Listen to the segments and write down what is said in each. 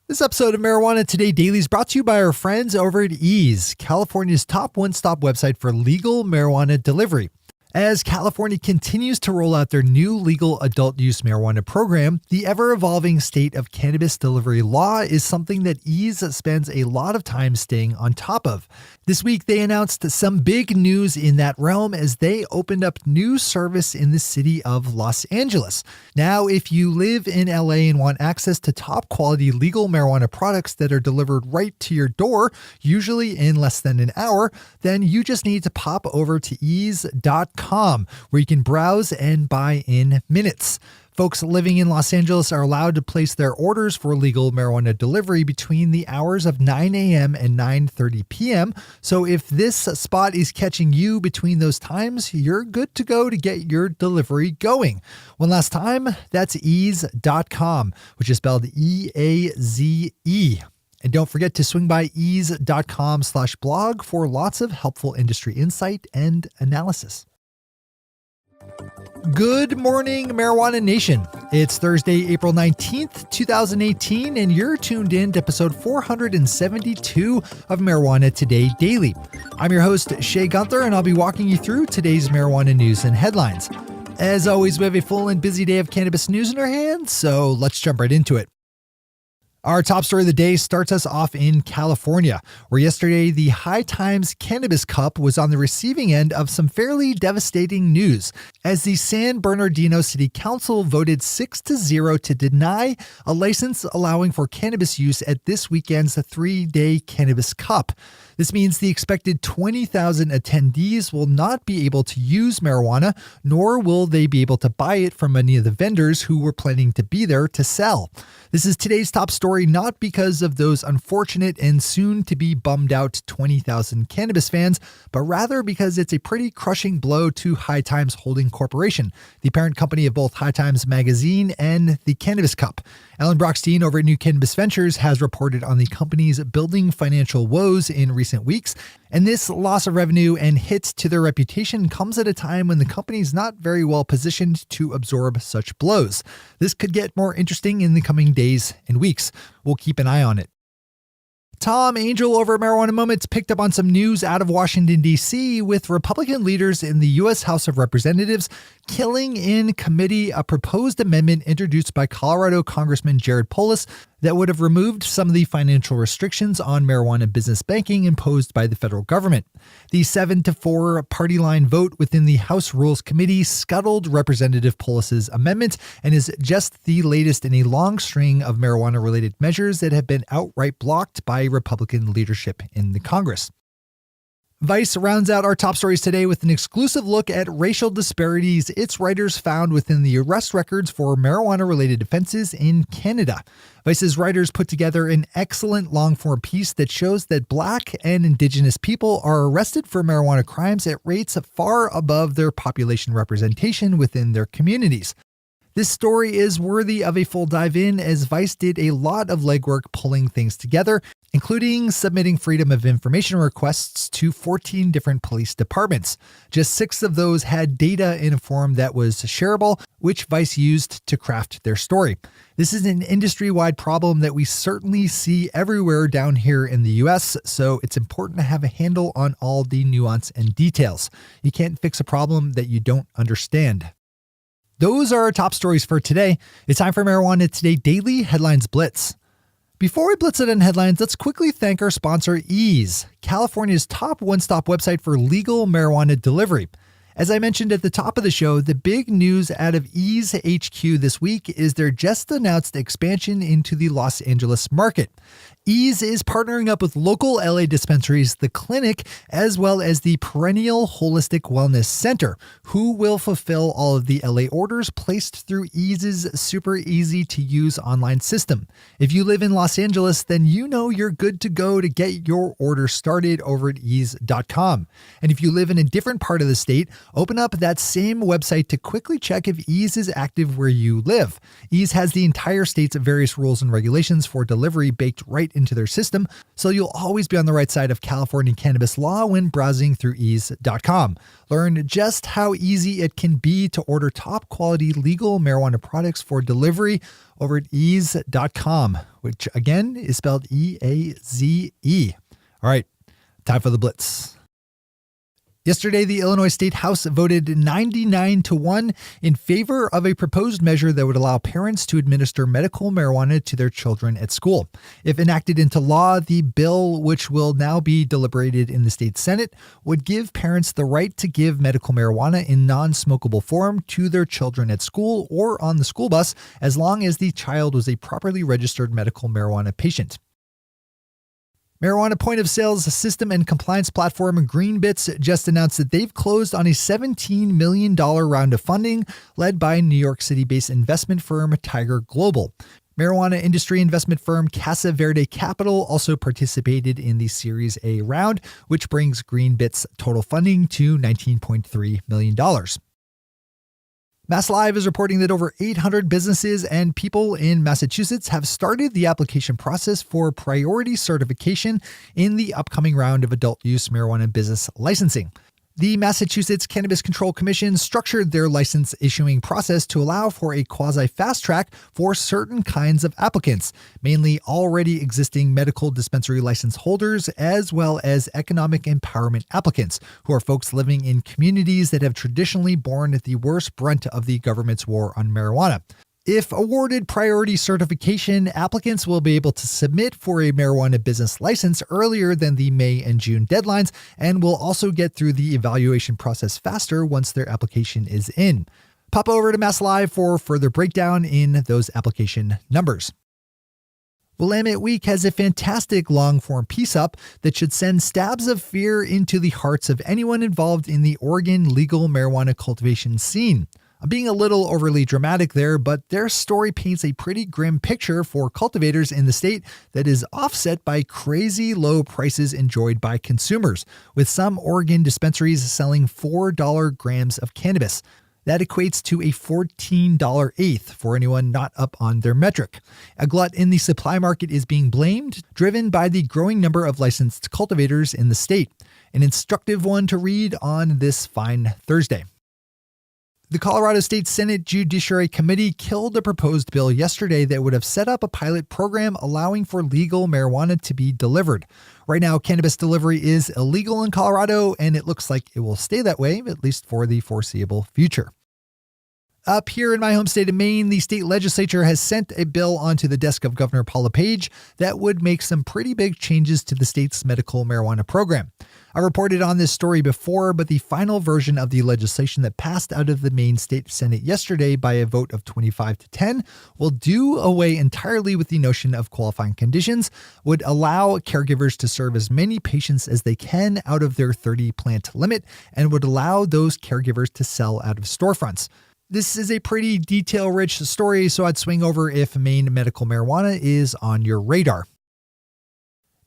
This episode of Marijuana Today Daily is brought to you by our friends over at Eaze, California's top one-stop website for legal marijuana delivery. As California continues to roll out their new legal adult use marijuana program, the ever-evolving state of cannabis delivery law is something that Eaze spends a lot of time staying on top of. This week, they announced some big news in that realm as they opened up new service in the city of Los Angeles. Now, if you live in LA and want access to top quality legal marijuana products that are delivered right to your door, usually in less than an hour, then you just need to pop over to eaze.com, where you can browse and buy in minutes. Folks living in Los Angeles are allowed to place their orders for legal marijuana delivery between the hours of 9 a.m. and 9:30 p.m. So if this spot is catching you between those times, you're good to go to get your delivery going. One last time, that's eaze.com, which is spelled E-A-Z-E. And don't forget to swing by eaze.com/blog for lots of helpful industry insight and analysis. Good morning, Marijuana Nation. It's Thursday, April 19th, 2018, and you're tuned in to episode 472 of Marijuana Today Daily. I'm your host, Shay Gunther, and I'll be walking you through today's marijuana news and headlines. As always, we have a full and busy day of cannabis news in our hands, so let's jump right into it. Our top story of the day starts us off in California, where yesterday the High Times Cannabis Cup was on the receiving end of some fairly devastating news, as the San Bernardino City Council voted 6-0 to deny a license allowing for cannabis use at this weekend's 3-day Cannabis Cup. This means the expected 20,000 attendees will not be able to use marijuana, nor will they be able to buy it from any of the vendors who were planning to be there to sell. This is today's top story, not because of those unfortunate and soon to be bummed out 20,000 cannabis fans, but rather because it's a pretty crushing blow to High Times Holding Corporation, the parent company of both High Times Magazine and the Cannabis Cup. Ellen Brockstein over at New Cannabis Ventures has reported on the company's building financial woes in recent weeks, and this loss of revenue and hit to their reputation comes at a time when the company's not very well positioned to absorb such blows. This could get more interesting in the coming days and weeks. We'll keep an eye on it. Tom Angel over at Marijuana Moments picked up on some news out of Washington, D.C., with Republican leaders in the U.S. House of Representatives killing in committee a proposed amendment introduced by Colorado Congressman Jared Polis that would have removed some of the financial restrictions on marijuana business banking imposed by the federal government. The 7-4 party line vote within the House Rules Committee scuttled Representative Polis's amendment and is just the latest in a long string of marijuana-related measures that have been outright blocked by Republican leadership in the Congress. Vice rounds out our top stories today with an exclusive look at racial disparities its writers found within the arrest records for marijuana-related offenses in Canada. Vice's writers put together an excellent long-form piece that shows that Black and Indigenous people are arrested for marijuana crimes at rates far above their population representation within their communities. This story is worthy of a full dive in, as Vice did a lot of legwork pulling things together, including submitting Freedom of Information requests to 14 different police departments. Just 6 of those had data in a form that was shareable, which Vice used to craft their story. This is an industry-wide problem that we certainly see everywhere down here in the US, so it's important to have a handle on all the nuance and details. You can't fix a problem that you don't understand. Those are our top stories for today. It's time for Marijuana Today Daily Headlines Blitz. Before we blitz it on headlines, let's quickly thank our sponsor, Eaze, California's top one-stop website for legal marijuana delivery. As I mentioned at the top of the show, the big news out of Eaze HQ this week is their just announced expansion into the Los Angeles market. Eaze is partnering up with local LA dispensaries, The Clinic, as well as the Perennial Holistic Wellness Center, who will fulfill all of the LA orders placed through Eaze's super easy to use online system. If you live in Los Angeles, then you know you're good to go to get your order started over at eaze.com. And if you live in a different part of the state, open up that same website to quickly check if Ease is active where you live. Ease has the entire state's various rules and regulations for delivery baked right into their system, so you'll always be on the right side of California cannabis law when browsing through ease.com. Learn just how easy it can be to order top quality legal marijuana products for delivery over at ease.com, which again is spelled E-A-Z-E. All right, time for the Blitz. Yesterday, the Illinois State House voted 99-1 in favor of a proposed measure that would allow parents to administer medical marijuana to their children at school. If enacted into law, the bill, which will now be deliberated in the state Senate, would give parents the right to give medical marijuana in non-smokable form to their children at school or on the school bus, as long as the child was a properly registered medical marijuana patient. Marijuana point of sales system and compliance platform Greenbits just announced that they've closed on a $17 million round of funding led by New York City-based investment firm Tiger Global. Marijuana industry investment firm Casa Verde Capital also participated in the Series A round, which brings Greenbits' total funding to $19.3 million. MassLive is reporting that over 800 businesses and people in Massachusetts have started the application process for priority certification in the upcoming round of adult use marijuana business licensing. The Massachusetts Cannabis Control Commission structured their license issuing process to allow for a quasi-fast track for certain kinds of applicants, mainly already existing medical dispensary license holders, as well as economic empowerment applicants, who are folks living in communities that have traditionally borne the worst brunt of the government's war on marijuana. If awarded priority certification, applicants will be able to submit for a marijuana business license earlier than the May and June deadlines and will also get through the evaluation process faster once their application is in. Pop over to MassLive for further breakdown in those application numbers. Willamette Week has a fantastic long-form piece up that should send stabs of fear into the hearts of anyone involved in the Oregon legal marijuana cultivation scene. I'm being a little overly dramatic there, but their story paints a pretty grim picture for cultivators in the state that is offset by crazy low prices enjoyed by consumers, with some Oregon dispensaries selling $4 grams of cannabis. That equates to a $14 eighth for anyone not up on their metric. A glut in the supply market is being blamed, driven by the growing number of licensed cultivators in the state. An instructive one to read on this fine Thursday. The Colorado State Senate Judiciary Committee killed a proposed bill yesterday that would have set up a pilot program allowing for legal marijuana to be delivered. Right now, cannabis delivery is illegal in Colorado, and it looks like it will stay that way, at least for the foreseeable future. Up here in my home state of Maine, the state legislature has sent a bill onto the desk of Governor Paul LePage that would make some pretty big changes to the state's medical marijuana program. I reported on this story before, but the final version of the legislation that passed out of the Maine State Senate yesterday by a vote of 25-10 will do away entirely with the notion of qualifying conditions, would allow caregivers to serve as many patients as they can out of their 30-plant limit, and would allow those caregivers to sell out of storefronts. This is a pretty detail-rich story, so I'd swing over if Maine medical marijuana is on your radar.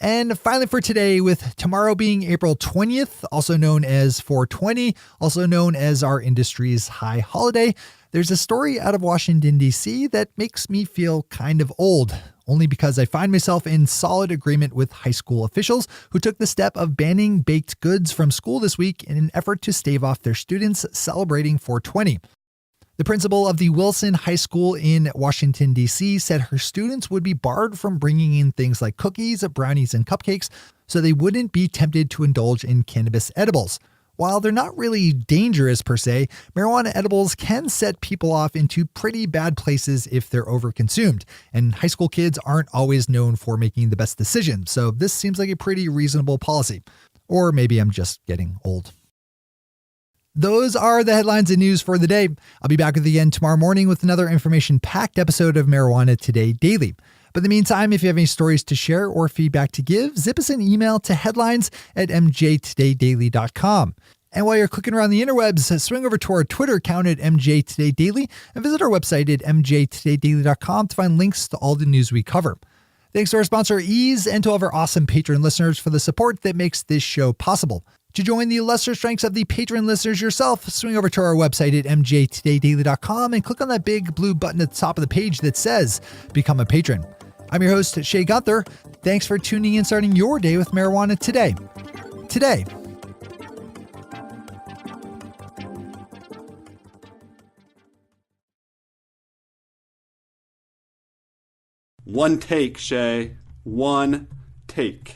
And finally for today, with tomorrow being April 20th, also known as 420, also known as our industry's high holiday, there's a story out of Washington, D.C. that makes me feel kind of old, only because I find myself in solid agreement with high school officials who took the step of banning baked goods from school this week in an effort to stave off their students celebrating 420. The principal of the Wilson High School in Washington, D.C. said her students would be barred from bringing in things like cookies, brownies, and cupcakes so they wouldn't be tempted to indulge in cannabis edibles. While they're not really dangerous per se, marijuana edibles can set people off into pretty bad places if they're overconsumed, and high school kids aren't always known for making the best decisions, so this seems like a pretty reasonable policy. Or maybe I'm just getting old. Those are the headlines and news for the day. I'll be back with you again tomorrow morning with another information-packed episode of Marijuana Today Daily. But in the meantime, if you have any stories to share or feedback to give, zip us an email to headlines@mjtodaydaily.com. And while you're clicking around the interwebs, swing over to our Twitter account at mjtodaydaily and visit our website at mjtodaydaily.com to find links to all the news we cover. Thanks to our sponsor, Ease, and to all of our awesome patron listeners for the support that makes this show possible. To join the lesser strengths of the patron listeners yourself, swing over to our website at mjtodaydaily.com and click on that big blue button at the top of the page that says Become a Patron. I'm your host, Shay Gunther. Thanks for tuning in, starting your day with Marijuana Today. Today. One take, Shay. One take.